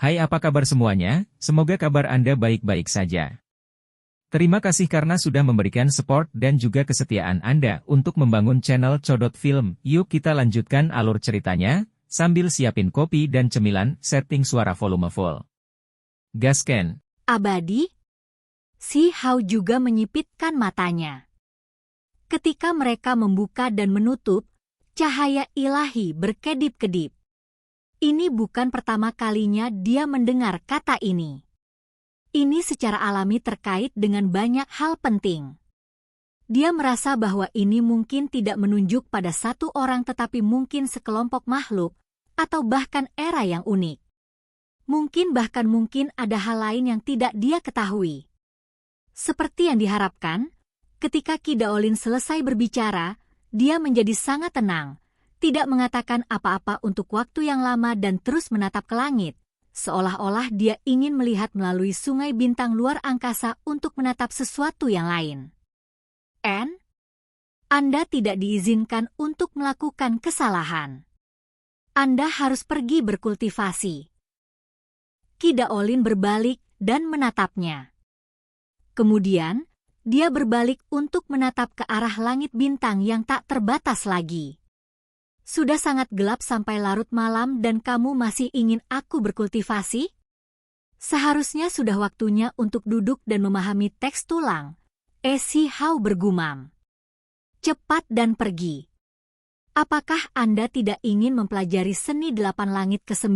Hai, apa kabar semuanya? Semoga kabar Anda baik-baik saja. Terima kasih karena sudah memberikan support dan juga kesetiaan Anda untuk membangun channel Codot Film. Yuk kita lanjutkan alur ceritanya, sambil siapin kopi dan cemilan, setting suara volume full. Gasken. Abadi? Si Hao juga menyipitkan matanya. Ketika mereka membuka dan menutup, cahaya ilahi berkedip-kedip. Ini bukan pertama kalinya dia mendengar kata ini. Ini secara alami terkait dengan banyak hal penting. Dia merasa bahwa ini mungkin tidak menunjuk pada satu orang tetapi mungkin sekelompok makhluk, atau bahkan era yang unik. Mungkin ada hal lain yang tidak dia ketahui. Seperti yang diharapkan, ketika Qi Daolin selesai berbicara, dia menjadi sangat tenang, tidak mengatakan apa-apa untuk waktu yang lama dan terus menatap ke langit, seolah-olah dia ingin melihat melalui sungai bintang luar angkasa untuk menatap sesuatu yang lain. Anda tidak diizinkan untuk melakukan kesalahan. Anda harus pergi berkultivasi. Qi Daolin berbalik dan menatapnya. Kemudian, dia berbalik untuk menatap ke arah langit bintang yang tak terbatas lagi. Sudah sangat gelap sampai larut malam dan kamu masih ingin aku berkultivasi? Seharusnya sudah waktunya untuk duduk dan memahami teks tulang. Si Hao bergumam. Cepat dan pergi. Apakah Anda tidak ingin mempelajari seni 8 langit ke-9?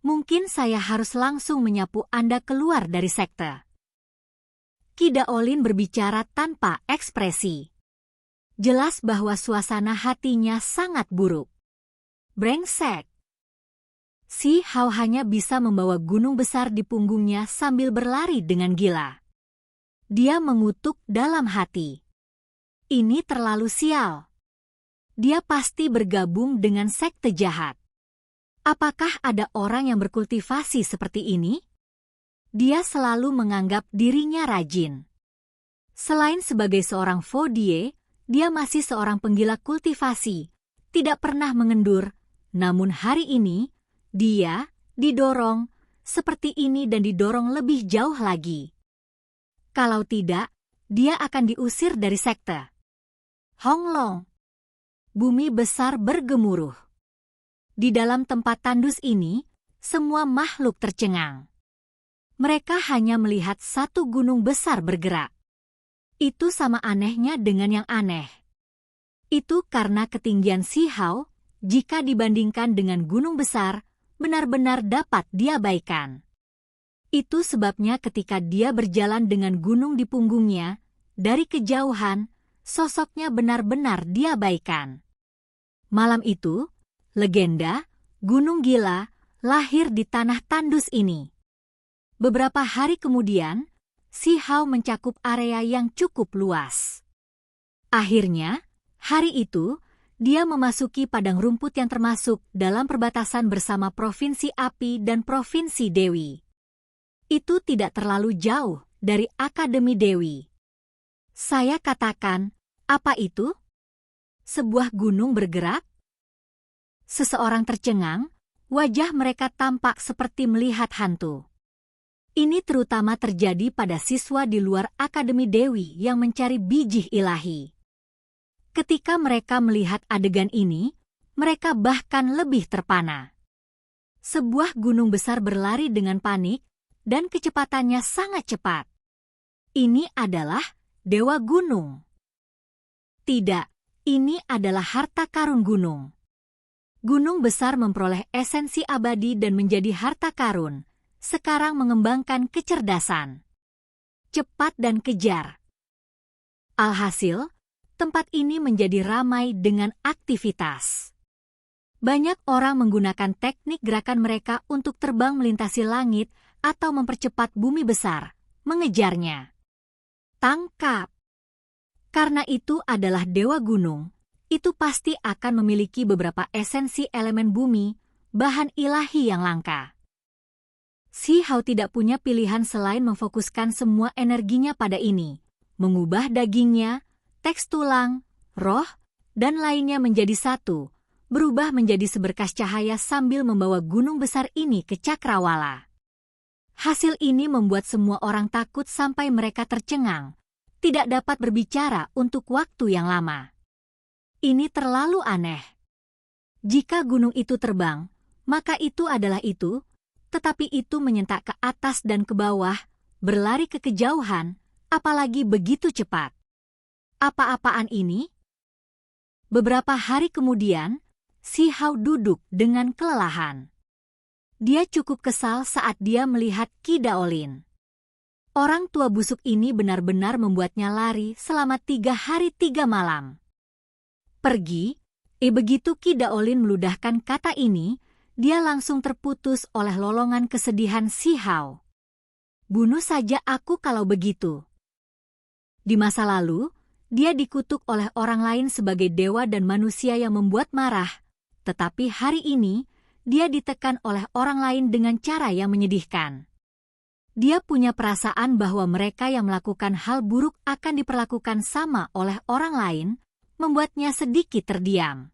Mungkin saya harus langsung menyapu Anda keluar dari sekte. Qi Daolin berbicara tanpa ekspresi. Jelas bahwa suasana hatinya sangat buruk. Brengsek. Si Hao hanya bisa membawa gunung besar di punggungnya sambil berlari dengan gila. Dia mengutuk dalam hati. Ini terlalu sial. Dia pasti bergabung dengan sekte jahat. Apakah ada orang yang berkultivasi seperti ini? Dia selalu menganggap dirinya rajin. Selain sebagai seorang Fodie, dia masih seorang penggila kultivasi, tidak pernah mengendur, namun hari ini, dia didorong seperti ini dan didorong lebih jauh lagi. Kalau tidak, dia akan diusir dari sekte. Honglong. Bumi besar bergemuruh. Di dalam tempat tandus ini, semua makhluk tercengang. Mereka hanya melihat satu gunung besar bergerak. Itu sama anehnya dengan yang aneh. Itu karena ketinggian Si Hao, jika dibandingkan dengan gunung besar, benar-benar dapat diabaikan. Itu sebabnya ketika dia berjalan dengan gunung di punggungnya, dari kejauhan, sosoknya benar-benar diabaikan. Malam itu, legenda Gunung Gila lahir di tanah tandus ini. Beberapa hari kemudian, Si Hao mencakup area yang cukup luas. Akhirnya, hari itu, dia memasuki padang rumput yang termasuk dalam perbatasan bersama Provinsi Api dan Provinsi Dewi. Itu tidak terlalu jauh dari Akademi Dewi. Saya katakan, apa itu? Sebuah gunung bergerak? Seseorang tercengang, wajah mereka tampak seperti melihat hantu. Ini terutama terjadi pada siswa di luar Akademi Dewi yang mencari bijih ilahi. Ketika mereka melihat adegan ini, mereka bahkan lebih terpana. Sebuah gunung besar berlari dengan panik, dan kecepatannya sangat cepat. Ini adalah Dewa Gunung. Tidak, ini adalah harta karun gunung. Gunung besar memperoleh esensi abadi dan menjadi harta karun. Sekarang mengembangkan kecerdasan. Cepat dan kejar. Alhasil, tempat ini menjadi ramai dengan aktivitas. Banyak orang menggunakan teknik gerakan mereka untuk terbang melintasi langit atau mempercepat bumi besar, mengejarnya. Tangkap. Karena itu adalah Dewa Gunung, itu pasti akan memiliki beberapa esensi elemen bumi, bahan ilahi yang langka. Si Hao tidak punya pilihan selain memfokuskan semua energinya pada ini, mengubah dagingnya, teks tulang, roh, dan lainnya menjadi satu, berubah menjadi seberkas cahaya sambil membawa gunung besar ini ke cakrawala. Hasil ini membuat semua orang takut sampai mereka tercengang, tidak dapat berbicara untuk waktu yang lama. Ini terlalu aneh. Jika gunung itu terbang, maka itu adalah itu, tetapi itu menyentak ke atas dan ke bawah, berlari ke kejauhan, apalagi begitu cepat. Apa-apaan ini? Beberapa hari kemudian, Si Hao duduk dengan kelelahan. Dia cukup kesal saat dia melihat Qi Daolin. Orang tua busuk ini benar-benar membuatnya lari selama 3 hari 3 malam. Pergi, begitu Qi Daolin meludahkan kata ini, dia langsung terputus oleh lolongan kesedihan Si Hao. Bunuh saja aku kalau begitu. Di masa lalu, dia dikutuk oleh orang lain sebagai dewa dan manusia yang membuat marah, tetapi hari ini, dia ditekan oleh orang lain dengan cara yang menyedihkan. Dia punya perasaan bahwa mereka yang melakukan hal buruk akan diperlakukan sama oleh orang lain, membuatnya sedikit terdiam.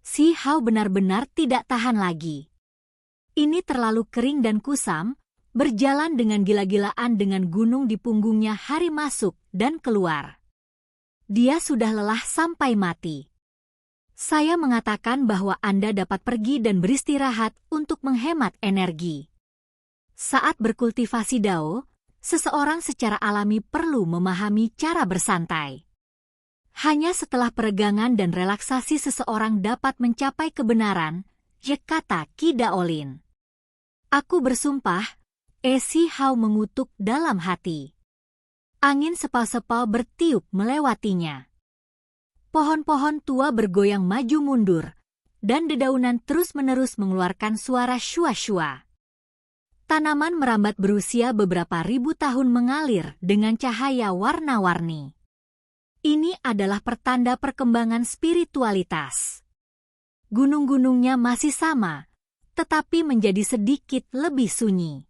Si Hao benar-benar tidak tahan lagi. Ini terlalu kering dan kusam, berjalan dengan gila-gilaan dengan gunung di punggungnya hari masuk dan keluar. Dia sudah lelah sampai mati. Saya mengatakan bahwa Anda dapat pergi dan beristirahat untuk menghemat energi. Saat berkultivasi Dao, seseorang secara alami perlu memahami cara bersantai. Hanya setelah peregangan dan relaksasi seseorang dapat mencapai kebenaran, kata Qi Daolin. Aku bersumpah, Si Hao mengutuk dalam hati. Angin sepal-sepal bertiup melewatinya. Pohon-pohon tua bergoyang maju mundur, dan dedaunan terus-menerus mengeluarkan suara shua-shua. Tanaman merambat berusia beberapa ribu tahun mengalir dengan cahaya warna-warni. Ini adalah pertanda perkembangan spiritualitas. Gunung-gunungnya masih sama, tetapi menjadi sedikit lebih sunyi.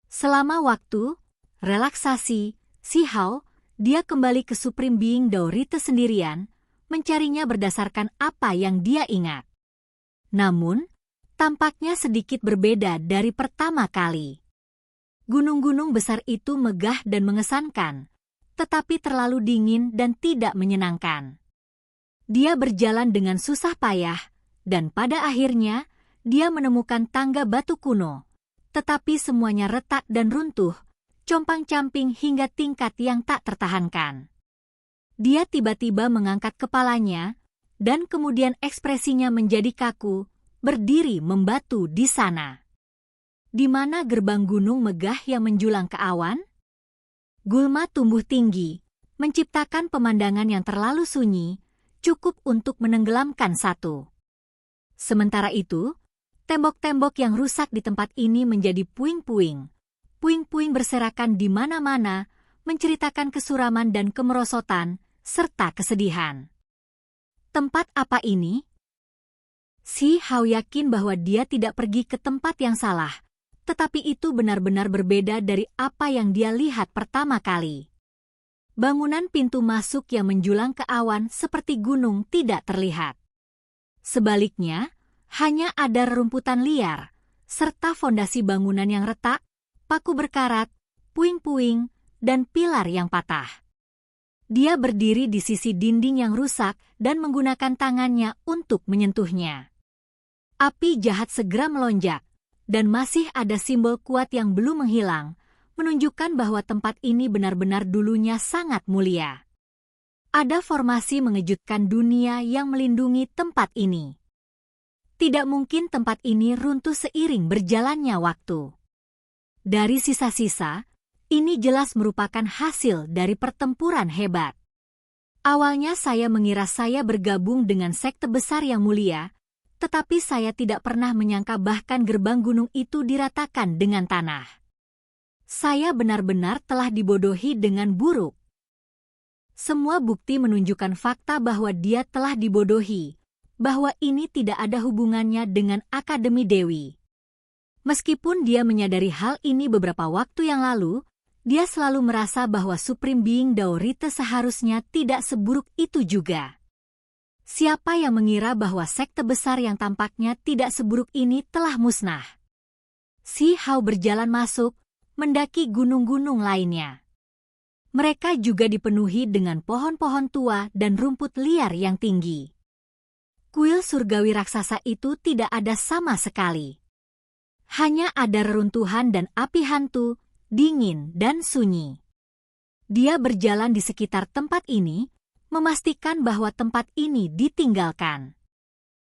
Selama waktu, relaksasi, Si Hao, dia kembali ke Supreme Being Dao Rite sendirian, mencarinya berdasarkan apa yang dia ingat. Namun, tampaknya sedikit berbeda dari pertama kali. Gunung-gunung besar itu megah dan mengesankan, tetapi terlalu dingin dan tidak menyenangkan. Dia berjalan dengan susah payah, dan pada akhirnya, dia menemukan tangga batu kuno, tetapi semuanya retak dan runtuh, compang-camping hingga tingkat yang tak tertahankan. Dia tiba-tiba mengangkat kepalanya, dan kemudian ekspresinya menjadi kaku, berdiri membatu di sana. Di mana gerbang gunung megah yang menjulang ke awan? Gulma tumbuh tinggi, menciptakan pemandangan yang terlalu sunyi, cukup untuk menenggelamkan satu. Sementara itu, tembok-tembok yang rusak di tempat ini menjadi puing-puing. Puing-puing berserakan di mana-mana, menceritakan kesuraman dan kemerosotan, serta kesedihan. Tempat apa ini? Si Hao yakin bahwa dia tidak pergi ke tempat yang salah, tetapi itu benar-benar berbeda dari apa yang dia lihat pertama kali. Bangunan pintu masuk yang menjulang ke awan seperti gunung tidak terlihat. Sebaliknya, hanya ada rerumputan liar, serta fondasi bangunan yang retak, paku berkarat, puing-puing, dan pilar yang patah. Dia berdiri di sisi dinding yang rusak dan menggunakan tangannya untuk menyentuhnya. Api jahat segera melonjak, dan masih ada simbol kuat yang belum menghilang, menunjukkan bahwa tempat ini benar-benar dulunya sangat mulia. Ada formasi mengejutkan dunia yang melindungi tempat ini. Tidak mungkin tempat ini runtuh seiring berjalannya waktu. Dari sisa-sisa, ini jelas merupakan hasil dari pertempuran hebat. Awalnya saya mengira saya bergabung dengan sekte besar yang mulia, tetapi saya tidak pernah menyangka bahkan gerbang gunung itu diratakan dengan tanah. Saya benar-benar telah dibodohi dengan buruk. Semua bukti menunjukkan fakta bahwa dia telah dibodohi, bahwa ini tidak ada hubungannya dengan Akademi Dewi. Meskipun dia menyadari hal ini beberapa waktu yang lalu, dia selalu merasa bahwa Supreme Being Dao Rite seharusnya tidak seburuk itu juga. Siapa yang mengira bahwa sekte besar yang tampaknya tidak seburuk ini telah musnah? Si Hao berjalan masuk, mendaki gunung-gunung lainnya. Mereka juga dipenuhi dengan pohon-pohon tua dan rumput liar yang tinggi. Kuil surgawi raksasa itu tidak ada sama sekali. Hanya ada reruntuhan dan api hantu, dingin dan sunyi. Dia berjalan di sekitar tempat ini, memastikan bahwa tempat ini ditinggalkan.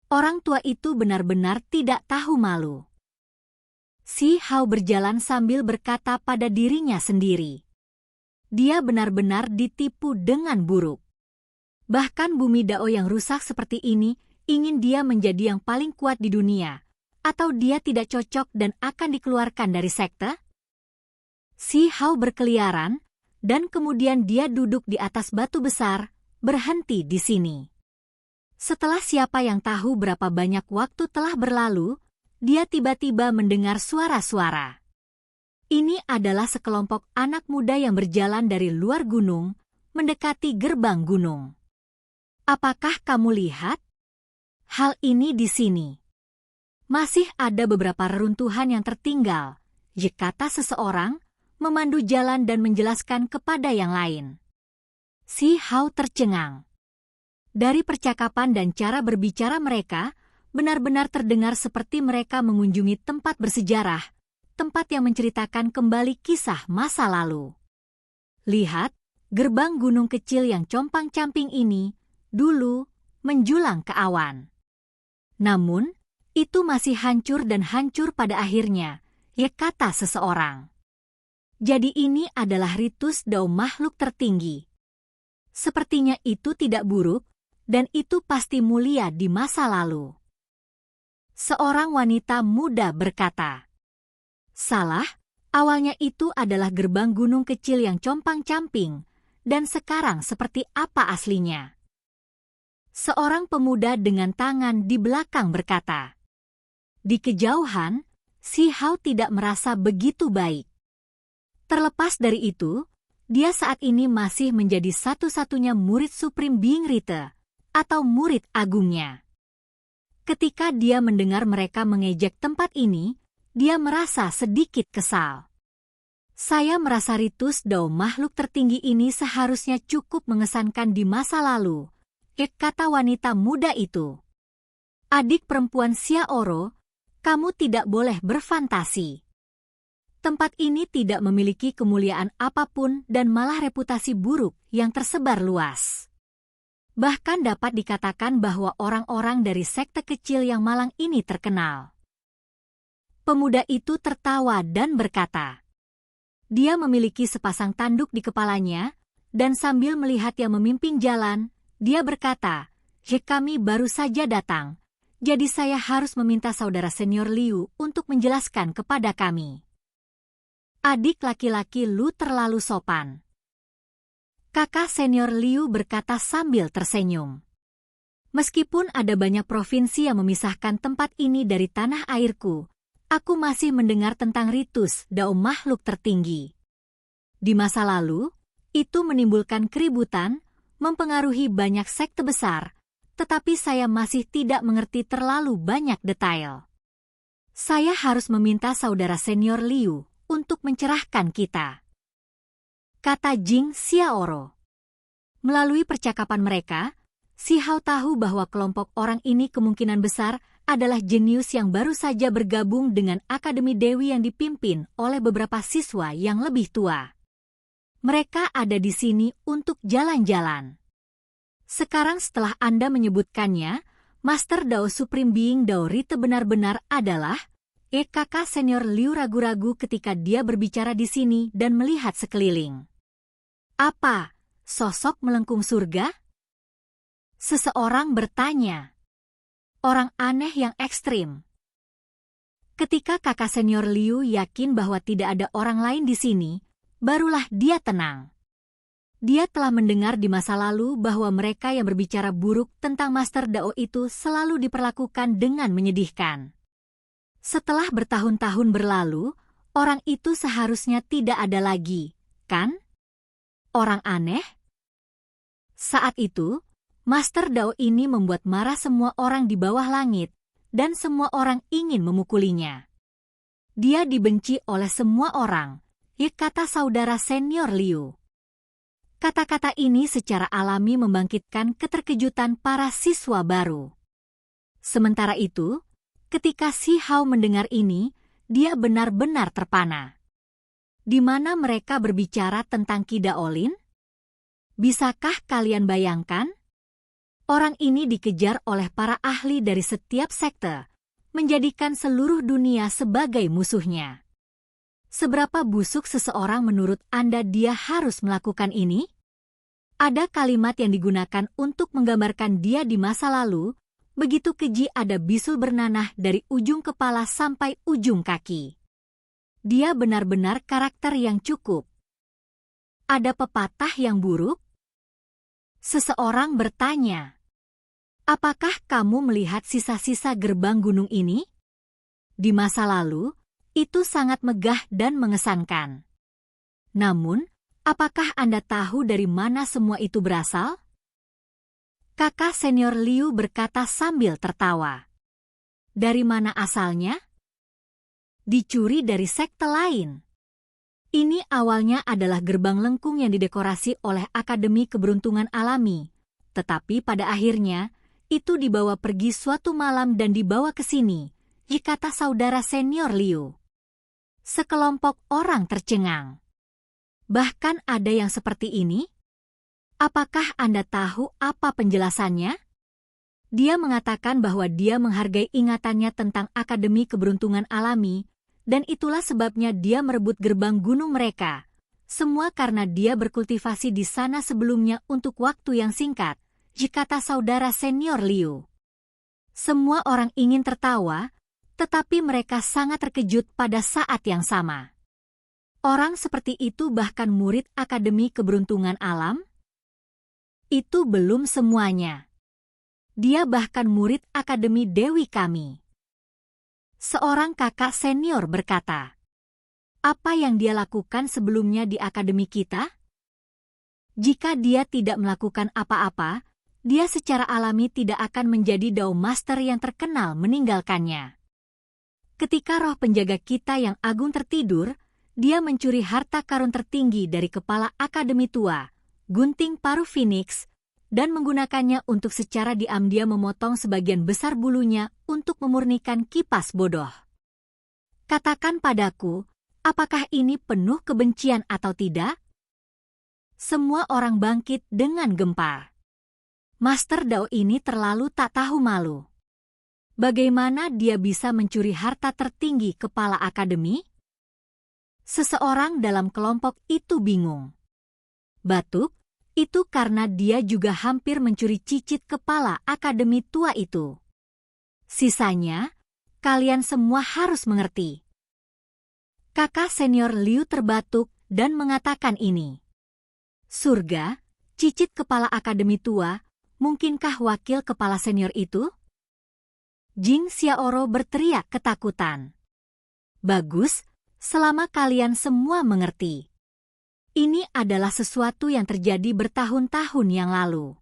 Orang tua itu benar-benar tidak tahu malu. Si Hao berjalan sambil berkata pada dirinya sendiri. Dia benar-benar ditipu dengan buruk. Bahkan bumi Dao yang rusak seperti ini ingin dia menjadi yang paling kuat di dunia, atau dia tidak cocok dan akan dikeluarkan dari sekte? Si Hao berkeliaran, dan kemudian dia duduk di atas batu besar, berhenti di sini. Setelah siapa yang tahu berapa banyak waktu telah berlalu, dia tiba-tiba mendengar suara-suara. Ini adalah sekelompok anak muda yang berjalan dari luar gunung, mendekati gerbang gunung. Apakah kamu lihat? Hal ini di sini. Masih ada beberapa reruntuhan yang tertinggal, kata seseorang, memandu jalan dan menjelaskan kepada yang lain. Si Hao tercengang. Dari percakapan dan cara berbicara mereka, benar-benar terdengar seperti mereka mengunjungi tempat bersejarah, tempat yang menceritakan kembali kisah masa lalu. Lihat, gerbang gunung kecil yang compang-camping ini, dulu, menjulang ke awan. Namun, itu masih hancur dan hancur pada akhirnya, kata seseorang. Jadi ini adalah ritus Dao makhluk tertinggi. Sepertinya itu tidak buruk, dan itu pasti mulia di masa lalu. Seorang wanita muda berkata, salah, awalnya itu adalah gerbang gunung kecil yang compang-camping, dan sekarang seperti apa aslinya? Seorang pemuda dengan tangan di belakang berkata. Di kejauhan, si Hao tidak merasa begitu baik. Terlepas dari itu, dia saat ini masih menjadi satu-satunya murid Supreme Being Rite, atau murid agungnya. Ketika dia mendengar mereka mengejek tempat ini, dia merasa sedikit kesal. Saya merasa ritus Dao makhluk tertinggi ini seharusnya cukup mengesankan di masa lalu, kata wanita muda itu. Adik perempuan Xiaoro, kamu tidak boleh berfantasi. Tempat ini tidak memiliki kemuliaan apapun dan malah reputasi buruk yang tersebar luas. Bahkan dapat dikatakan bahwa orang-orang dari sekte kecil yang malang ini terkenal. Pemuda itu tertawa dan berkata. Dia memiliki sepasang tanduk di kepalanya, dan sambil melihat yang memimpin jalan, dia berkata, kami baru saja datang, jadi saya harus meminta saudara senior Liu untuk menjelaskan kepada kami. Adik laki-laki Lu terlalu sopan. Kakak senior Liu berkata sambil tersenyum. Meskipun ada banyak provinsi yang memisahkan tempat ini dari tanah airku, aku masih mendengar tentang ritus Dao makhluk tertinggi. Di masa lalu, itu menimbulkan keributan, mempengaruhi banyak sekte besar, tetapi saya masih tidak mengerti terlalu banyak detail. Saya harus meminta saudara senior Liu untuk mencerahkan kita. Kata Jing Xiaoro. Melalui percakapan mereka, Si Hao tahu bahwa kelompok orang ini kemungkinan besar adalah jenius yang baru saja bergabung dengan Akademi Dewi yang dipimpin oleh beberapa siswa yang lebih tua. Mereka ada di sini untuk jalan-jalan. Sekarang setelah Anda menyebutkannya, Master Dao Supreme Being Dao Rite benar-benar adalah kakak senior Liu ragu-ragu ketika dia berbicara di sini dan melihat sekeliling. Apa? Sosok melengkung surga? Seseorang bertanya. Orang aneh yang ekstrim. Ketika kakak senior Liu yakin bahwa tidak ada orang lain di sini, barulah dia tenang. Dia telah mendengar di masa lalu bahwa mereka yang berbicara buruk tentang Master Dao itu selalu diperlakukan dengan menyedihkan. Setelah bertahun-tahun berlalu, orang itu seharusnya tidak ada lagi, kan? Orang aneh? Saat itu, Master Dao ini membuat marah semua orang di bawah langit, dan semua orang ingin memukulinya. Dia dibenci oleh semua orang, kata saudara senior Liu. Kata-kata ini secara alami membangkitkan keterkejutan para siswa baru. Sementara itu, ketika Si Hao mendengar ini, dia benar-benar terpana. Di mana mereka berbicara tentang Qi Daolin? Bisakah kalian bayangkan? Orang ini dikejar oleh para ahli dari setiap sekte, menjadikan seluruh dunia sebagai musuhnya. Seberapa busuk seseorang menurut Anda dia harus melakukan ini? Ada kalimat yang digunakan untuk menggambarkan dia di masa lalu, begitu keji ada bisul bernanah dari ujung kepala sampai ujung kaki. Dia benar-benar karakter yang cukup. Ada pepatah yang buruk? Seseorang bertanya. Apakah kamu melihat sisa-sisa gerbang gunung ini? Di masa lalu, itu sangat megah dan mengesankan. Namun, apakah Anda tahu dari mana semua itu berasal? Kakak senior Liu berkata sambil tertawa. Dari mana asalnya? Dicuri dari sekte lain. Ini awalnya adalah gerbang lengkung yang didekorasi oleh Akademi Keberuntungan Alami, tetapi pada akhirnya, itu dibawa pergi suatu malam dan dibawa ke sini, kata saudara senior Liu. Sekelompok orang tercengang. Bahkan ada yang seperti ini? Apakah Anda tahu apa penjelasannya? Dia mengatakan bahwa dia menghargai ingatannya tentang Akademi Keberuntungan Alami, dan itulah sebabnya dia merebut gerbang gunung mereka. Semua karena dia berkultivasi di sana sebelumnya untuk waktu yang singkat, kata saudara senior Liu. Semua orang ingin tertawa, tetapi mereka sangat terkejut pada saat yang sama. Orang seperti itu bahkan murid Akademi Keberuntungan Alam? Itu belum semuanya. Dia bahkan murid Akademi Dewi kami. Seorang kakak senior berkata, apa yang dia lakukan sebelumnya di akademi kita? Jika dia tidak melakukan apa-apa, dia secara alami tidak akan menjadi Dao Master yang terkenal meninggalkannya. Ketika roh penjaga kita yang agung tertidur, dia mencuri harta karun tertinggi dari kepala Akademi Tua, gunting paruh Phoenix, dan menggunakannya untuk secara diam dia memotong sebagian besar bulunya untuk memurnikan kipas bodoh. Katakan padaku, apakah ini penuh kebencian atau tidak? Semua orang bangkit dengan gempar. Master Dao ini terlalu tak tahu malu. Bagaimana dia bisa mencuri harta tertinggi kepala akademi? Seseorang dalam kelompok itu bingung. Batuk, itu karena dia juga hampir mencuri cicit kepala akademi tua itu. Sisanya, kalian semua harus mengerti. Kakak senior Liu terbatuk dan mengatakan ini. Surga, cicit kepala akademi tua, mungkinkah wakil kepala senior itu? Jing Xiaoro berteriak ketakutan. Bagus, selama kalian semua mengerti. Ini adalah sesuatu yang terjadi bertahun-tahun yang lalu.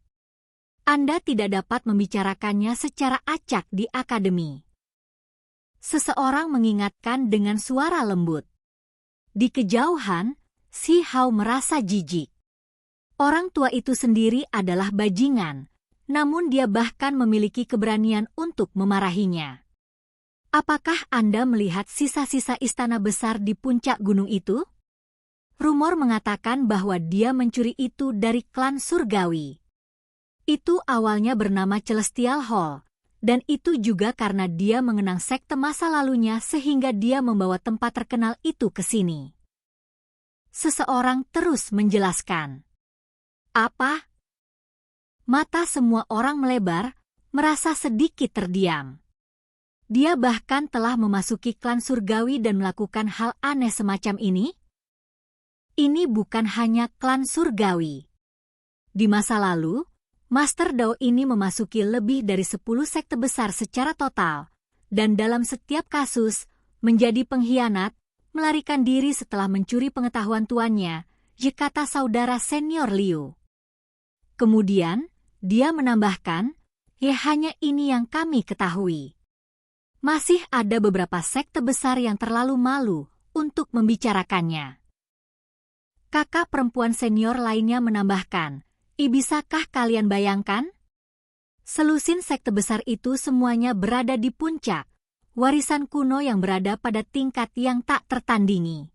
Anda tidak dapat membicarakannya secara acak di akademi. Seseorang mengingatkan dengan suara lembut. Di kejauhan, Si Hao merasa jijik. Orang tua itu sendiri adalah bajingan, namun dia bahkan memiliki keberanian untuk memarahinya. Apakah Anda melihat sisa-sisa istana besar di puncak gunung itu? Rumor mengatakan bahwa dia mencuri itu dari klan surgawi. Itu awalnya bernama Celestial Hall, dan itu juga karena dia mengenang sekte masa lalunya sehingga dia membawa tempat terkenal itu ke sini. Seseorang terus menjelaskan. Apa? Mata semua orang melebar, merasa sedikit terdiam. Dia bahkan telah memasuki klan surgawi dan melakukan hal aneh semacam ini? Ini bukan hanya klan surgawi. Di masa lalu, Master Dao ini memasuki lebih dari 10 sekte besar secara total, dan dalam setiap kasus, menjadi pengkhianat, melarikan diri setelah mencuri pengetahuan tuannya, kata saudara senior Liu. Kemudian, Dia menambahkan, ya hanya ini yang kami ketahui. Masih ada beberapa sekte besar yang terlalu malu untuk membicarakannya. Kakak perempuan senior lainnya menambahkan, bisakah kalian bayangkan? Selusin sekte besar itu semuanya berada di puncak, warisan kuno yang berada pada tingkat yang tak tertandingi.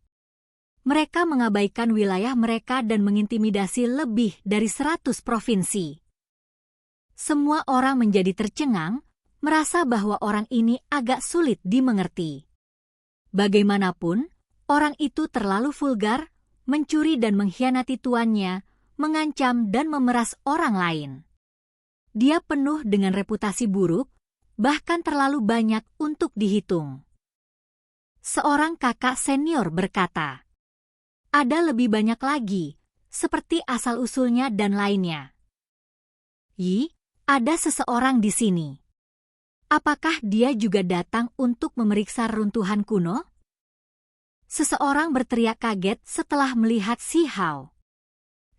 Mereka mengabaikan wilayah mereka dan mengintimidasi lebih dari 100 provinsi. Semua orang menjadi tercengang, merasa bahwa orang ini agak sulit dimengerti. Bagaimanapun, orang itu terlalu vulgar, mencuri dan mengkhianati tuannya, mengancam dan memeras orang lain. Dia penuh dengan reputasi buruk, bahkan terlalu banyak untuk dihitung. Seorang kakak senior berkata, ada lebih banyak lagi, seperti asal-usulnya dan lainnya. Ada seseorang di sini. Apakah dia juga datang untuk memeriksa runtuhan kuno? Seseorang berteriak kaget setelah melihat Si Hao.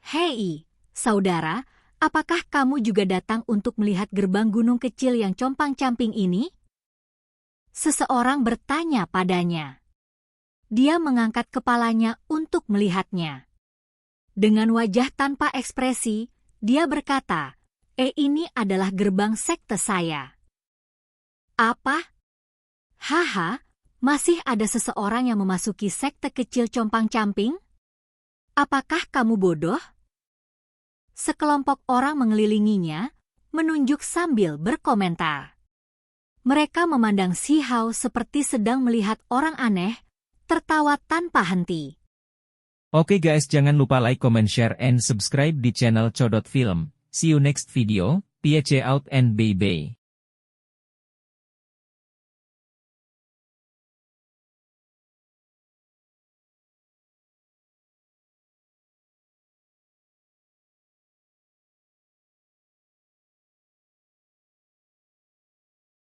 Hei, saudara, apakah kamu juga datang untuk melihat gerbang gunung kecil yang compang-camping ini? Seseorang bertanya padanya. Dia mengangkat kepalanya untuk melihatnya. Dengan wajah tanpa ekspresi, dia berkata, ini adalah gerbang sekte saya. Apa? Haha, masih ada seseorang yang memasuki sekte kecil compang-camping? Apakah kamu bodoh? Sekelompok orang mengelilinginya, menunjuk sambil berkomentar. Mereka memandang Si Hao seperti sedang melihat orang aneh, tertawa tanpa henti. Oke guys, jangan lupa like, comment, share, and subscribe di channel Codot Film. See you next video, peace out and bye-bye.